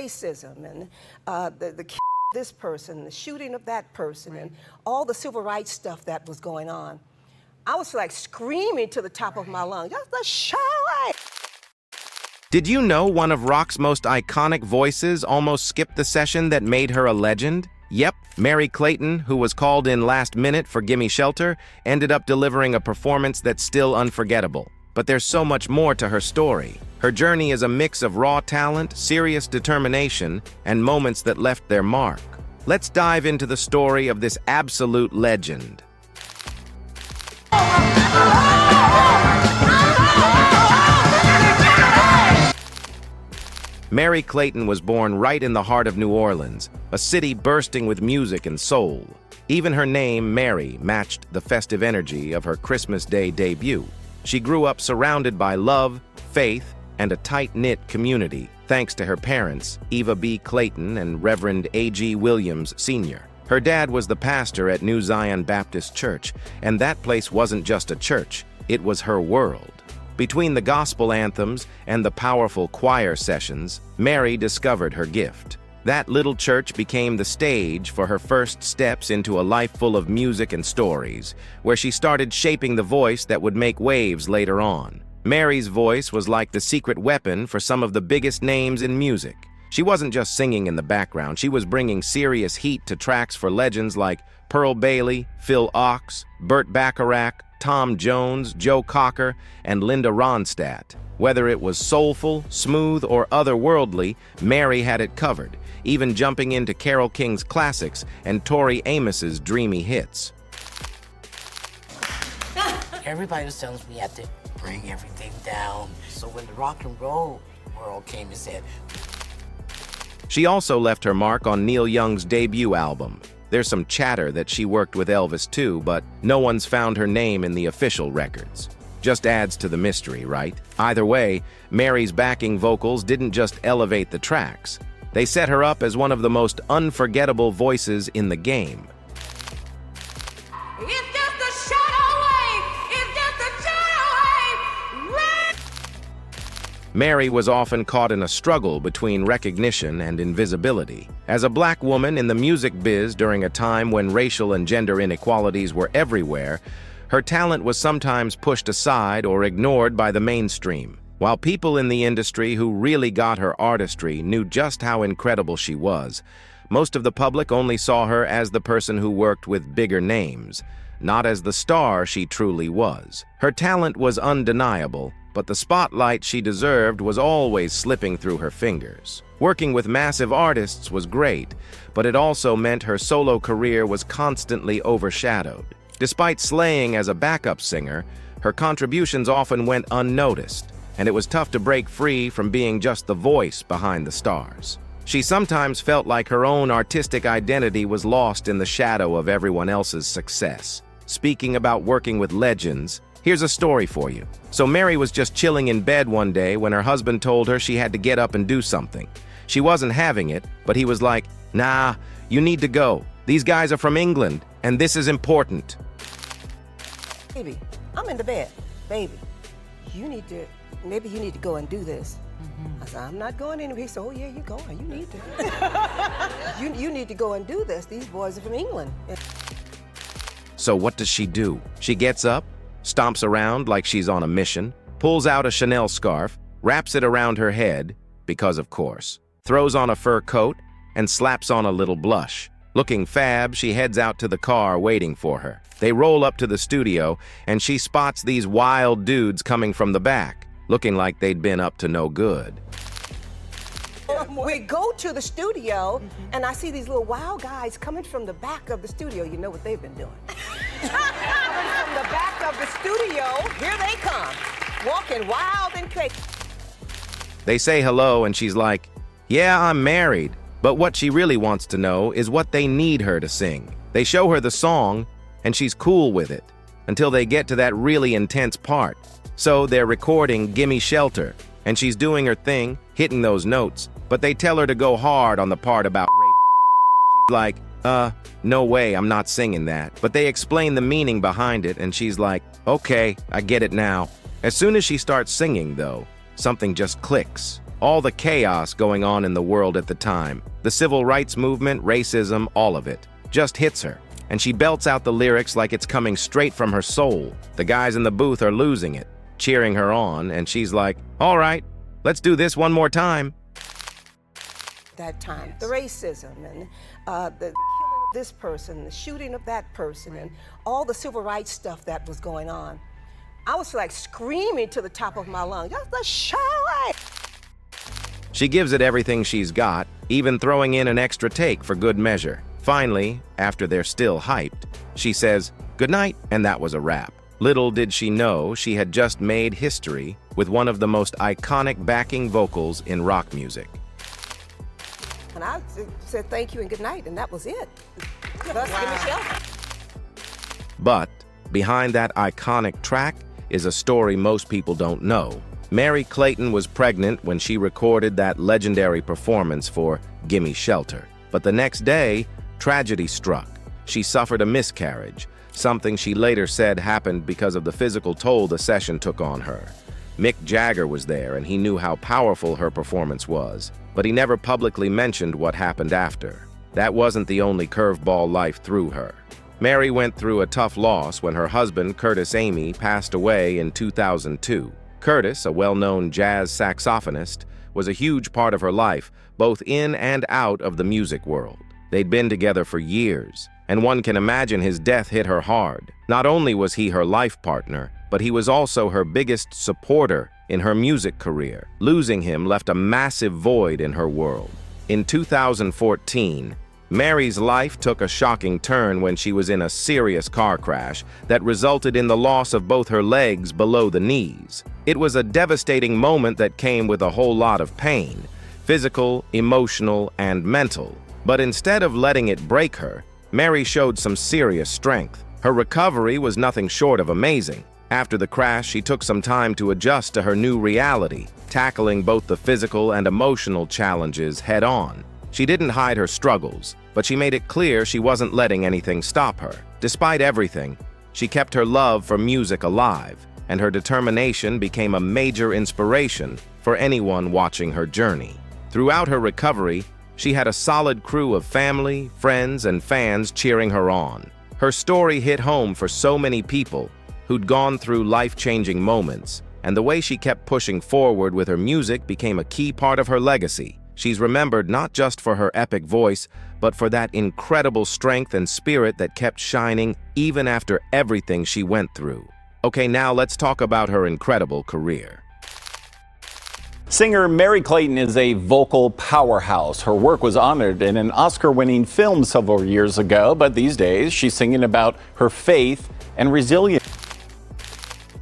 racism and the this person, the shooting of that person, and all the civil rights stuff that was going on. I was like screaming to the top of my lungs, "That's the shine!" Did you know one of rock's most iconic voices almost skipped the session that made her a legend? Yep, Mary Clayton, who was called in last minute for Gimme Shelter, ended up delivering a performance that's still unforgettable. But there's so much more to her story. Her journey is a mix of raw talent, serious determination, and moments that left their mark. Let's dive into the story of this absolute legend. Mary Clayton was born right in the heart of New Orleans, a city bursting with music and soul. Even her name, Mary, matched the festive energy of her Christmas Day debut. She grew up surrounded by love, faith, and a tight-knit community, thanks to her parents, Eva B. Clayton and Reverend A.G. Williams, Sr. Her dad was the pastor at New Zion Baptist Church, and that place wasn't just a church, it was her world. Between the gospel anthems and the powerful choir sessions, Mary discovered her gift. That little church became the stage for her first steps into a life full of music and stories, where she started shaping the voice that would make waves later on. Mary's voice was like the secret weapon for some of the biggest names in music. She wasn't just singing in the background, she was bringing serious heat to tracks for legends like Pearl Bailey, Phil Ochs, Burt Bacharach, Tom Jones, Joe Cocker, and Linda Ronstadt. Whether it was soulful, smooth, or otherworldly, Mary had it covered, even jumping into Carole King's classics and Tori Amos's dreamy hits. Everybody was telling us we had to bring everything down. So when the rock and roll world came and said... She also left her mark on Neil Young's debut album. There's some chatter that she worked with Elvis too, but no one's found her name in the official records. Just adds to the mystery, right? Either way, Mary's backing vocals didn't just elevate the tracks. They set her up as one of the most unforgettable voices in the game. Mary was often caught in a struggle between recognition and invisibility. As a black woman in the music biz during a time when racial and gender inequalities were everywhere, her talent was sometimes pushed aside or ignored by the mainstream. While people in the industry who really got her artistry knew just how incredible she was, most of the public only saw her as the person who worked with bigger names, not as the star she truly was. Her talent was undeniable, but the spotlight she deserved was always slipping through her fingers. Working with massive artists was great, but it also meant her solo career was constantly overshadowed. Despite slaying as a backup singer, her contributions often went unnoticed, and it was tough to break free from being just the voice behind the stars. She sometimes felt like her own artistic identity was lost in the shadow of everyone else's success. Speaking about working with legends, here's a story for you. So Mary was just chilling in bed one day when her husband told her she had to get up and do something. She wasn't having it, but he was like, "Nah, you need to go. These guys are from England, and this is important." "Baby, I'm in the bed. Baby, maybe you need to go and do this." I said, "I'm not going anywhere." He said, "Oh yeah, you're going. You need to. you need to go and do this. These boys are from England." So what does she do? She gets up, stomps around like she's on a mission, pulls out a Chanel scarf, wraps it around her head, because of course, throws on a fur coat, and slaps on a little blush. Looking fab, she heads out to the car waiting for her. They roll up to the studio, and she spots these wild dudes coming from the back, looking like they'd been up to no good. We go to the studio, and I see these little wild guys coming from the back of the studio. You know what they've been doing. Coming from the back of the studio, here they come, walking wild and crazy. They say hello, and she's like, "Yeah, I'm married." But what she really wants to know is what they need her to sing. They show her the song, and she's cool with it, until they get to that really intense part. So they're recording Gimme Shelter, and she's doing her thing, hitting those notes, but they tell her to go hard on the part about rape. She's like, no way, I'm not singing that. But they explain the meaning behind it, and she's like, "Okay, I get it now." As soon as she starts singing, though, something just clicks. All the chaos going on in the world at the time, the civil rights movement, racism, all of it, just hits her. And she belts out the lyrics like it's coming straight from her soul. The guys in the booth are losing it, cheering her on, and she's like, all right, let's do this one more time. That time, the racism and the killing of this person, the shooting of that person, and all the civil rights stuff that was going on. I was like screaming to the top of my lungs, let's show it! She gives it everything she's got, even throwing in an extra take for good measure. Finally, after they're still hyped, she says, "Good night," and that was a wrap. Little did she know she had just made history with one of the most iconic backing vocals in rock music. And I said thank you and good night, and that was it. Thus, Gimme Shelter. But behind that iconic track is a story most people don't know. Mary Clayton was pregnant when she recorded that legendary performance for Gimme Shelter. But the next day, tragedy struck. She suffered a miscarriage, something she later said happened because of the physical toll the session took on her. Mick Jagger was there, and he knew how powerful her performance was, but he never publicly mentioned what happened after. That wasn't the only curveball life threw her. Mary went through a tough loss when her husband, Curtis Amy, passed away in 2002. Curtis, a well-known jazz saxophonist, was a huge part of her life, both in and out of the music world. They'd been together for years, and one can imagine his death hit her hard. Not only was he her life partner, but he was also her biggest supporter in her music career. Losing him left a massive void in her world. In 2014, Mary's life took a shocking turn when she was in a serious car crash that resulted in the loss of both her legs below the knees. It was a devastating moment that came with a whole lot of pain, physical, emotional, and mental. But instead of letting it break her, Mary showed some serious strength. Her recovery was nothing short of amazing. After the crash, she took some time to adjust to her new reality, tackling both the physical and emotional challenges head-on. She didn't hide her struggles, but she made it clear she wasn't letting anything stop her. Despite everything, she kept her love for music alive, and her determination became a major inspiration for anyone watching her journey. Throughout her recovery, she had a solid crew of family, friends, and fans cheering her on. Her story hit home for so many people who'd gone through life-changing moments, and the way she kept pushing forward with her music became a key part of her legacy. She's remembered not just for her epic voice, but for that incredible strength and spirit that kept shining even after everything she went through. Okay, now let's talk about her incredible career. Singer Mary Clayton is a vocal powerhouse. Her work was honored in an Oscar-winning film several years ago, but these days she's singing about her faith and resilience.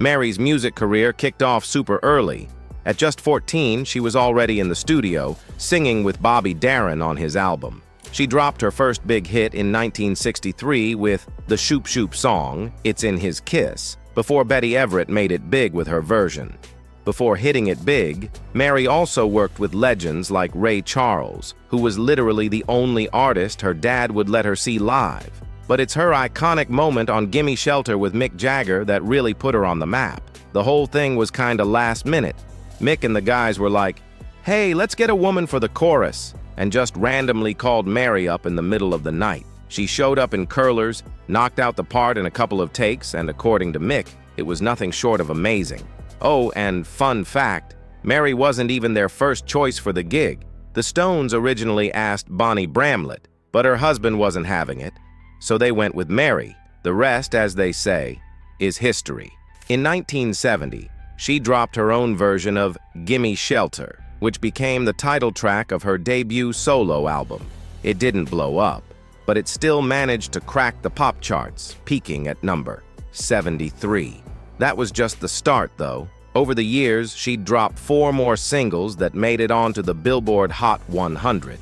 Mary's music career kicked off super early. At just 14, she was already in the studio, singing with Bobby Darin on his album. She dropped her first big hit in 1963 with the Shoop Shoop song, It's in His Kiss, before Betty Everett made it big with her version. Before hitting it big, Mary also worked with legends like Ray Charles, who was literally the only artist her dad would let her see live. But it's her iconic moment on Gimme Shelter with Mick Jagger that really put her on the map. The whole thing was kinda last minute. Mick and the guys were like, "Hey, let's get a woman for the chorus," and just randomly called Mary up in the middle of the night. She showed up in curlers, knocked out the part in a couple of takes, and according to Mick, it was nothing short of amazing. Oh, and fun fact, Mary wasn't even their first choice for the gig. The Stones originally asked Bonnie Bramlett, but her husband wasn't having it, so they went with Mary. The rest, as they say, is history. In 1970, she dropped her own version of Gimme Shelter, which became the title track of her debut solo album. It didn't blow up, but it still managed to crack the pop charts, peaking at number 73. That was just the start, though. Over the years, she'd dropped 4 more singles that made it onto the Billboard Hot 100.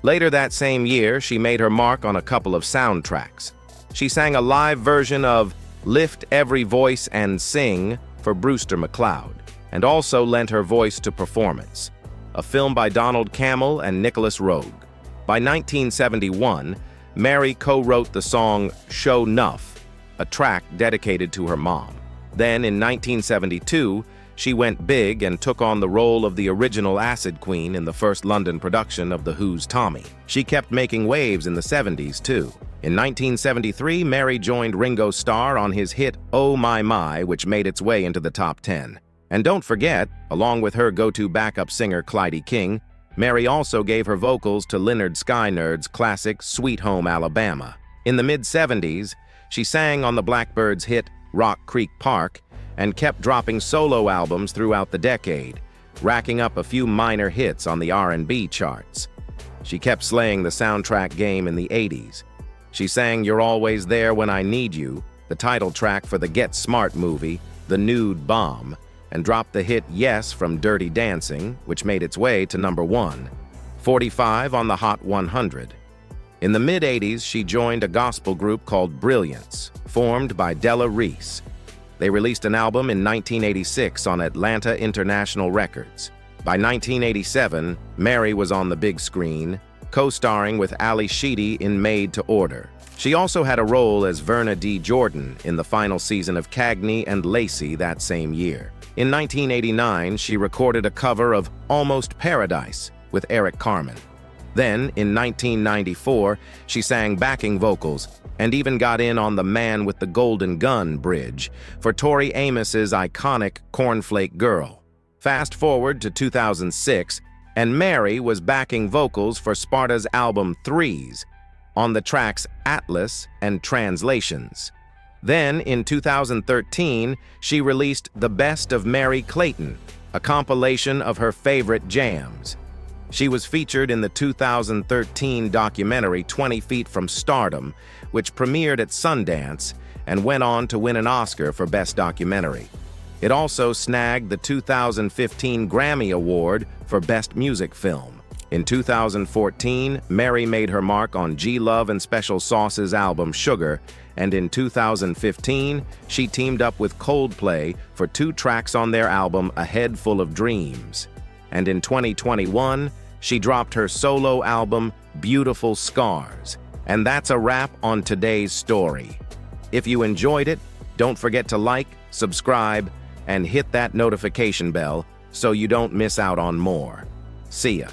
Later that same year, she made her mark on a couple of soundtracks. She sang a live version of Lift Every Voice and Sing for Brewster McCloud, and also lent her voice to Performance, a film by Donald Cammell and Nicholas Roeg. By 1971, Mary co-wrote the song Show 'Nuff a track dedicated to her mom. Then, in 1972, she went big and took on the role of the original Acid Queen in the first London production of The Who's Tommy. She kept making waves in the 70s, too. In 1973, Mary joined Ringo Starr on his hit Oh My My, which made its way into the top 10. And don't forget, along with her go-to backup singer Clyde King, Mary also gave her vocals to Lynyrd Skynyrd's classic Sweet Home Alabama. In the mid-70s, she sang on the Blackbyrds' hit Rock Creek Park and kept dropping solo albums throughout the decade, racking up a few minor hits on the R&B charts. She kept slaying the soundtrack game in the 80s. She sang You're Always There When I Need You, the title track for the Get Smart movie, The Nude Bomb, and dropped the hit Yes from Dirty Dancing, which made its way to number 1, 45 on the Hot 100. In the mid-80s, she joined a gospel group called Brilliance, formed by Della Reese. They released an album in 1986 on Atlanta International Records. By 1987, Mary was on the big screen, co-starring with Ali Sheedy in Made to Order. She also had a role as Verna D. Jordan in the final season of Cagney and Lacey that same year. In 1989, she recorded a cover of Almost Paradise with Eric Carmen. Then, in 1994, she sang backing vocals and even got in on the Man with the Golden Gun bridge for Tori Amos's iconic Cornflake Girl. Fast forward to 2006, and Mary was backing vocals for Sparta's album Threes on the tracks Atlas and Translations. Then, in 2013, she released The Best of Mary Clayton, a compilation of her favorite jams. She was featured in the 2013 documentary 20 Feet from Stardom, which premiered at Sundance and went on to win an Oscar for Best Documentary. It also snagged the 2015 Grammy Award for Best Music Film. In 2014, Mary made her mark on G Love and Special Sauce's album Sugar, and in 2015, she teamed up with Coldplay for 2 tracks on their album A Head Full of Dreams. And in 2021, she dropped her solo album Beautiful Scars. And that's a wrap on today's story. If you enjoyed it, don't forget to like, subscribe, and hit that notification bell so you don't miss out on more. See ya.